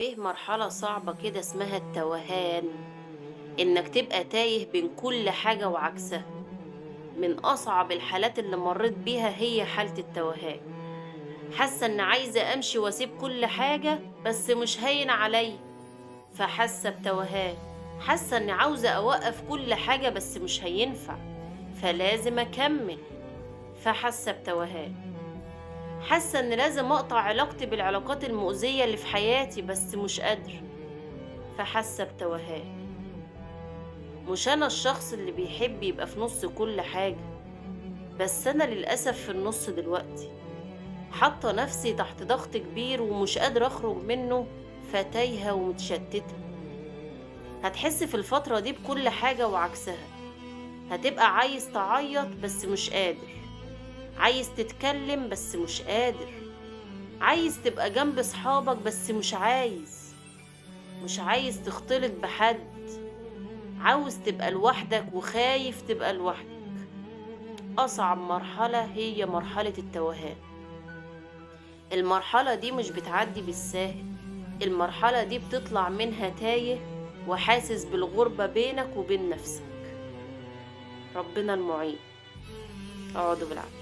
فيه مرحلة صعبة كده اسمها التوهان، إنك تبقى تايه بين كل حاجة وعكسها. من أصعب الحالات اللي مريت بيها هي حالة التوهان. حاسة إن عايزة أمشي وأسيب كل حاجة بس مش هين عليا، فحاسة بتوهان. حاسة إني عاوزة أوقف كل حاجة بس مش هينفع، فلازم أكمل، فحاسة بتوهان. حاسة إن لازم أقطع علاقتي بالعلاقات المؤذية اللي في حياتي بس مش قادرة، فحاسة بتوهان. مش أنا الشخص اللي بيحب يبقى في نص كل حاجة، بس أنا للأسف في النص دلوقتي، حاطة نفسي تحت ضغط كبير ومش قادرة أخرج منه، فتايهة ومتشتتة. هتحس في الفترة دي بكل حاجة وعكسها. هتبقى عايز تعيط بس مش قادر، عايز تتكلم بس مش قادر، عايز تبقى جنب صحابك بس مش عايز تختلط بحد، عاوز تبقى لوحدك وخايف تبقى لوحدك. أصعب مرحلة هي مرحلة التوهان. المرحلة دي مش بتعدي بالساهل، المرحلة دي بتطلع منها تايه وحاسس بالغربة بينك وبين نفسك. ربنا المعين. اقعدوا بالعافية.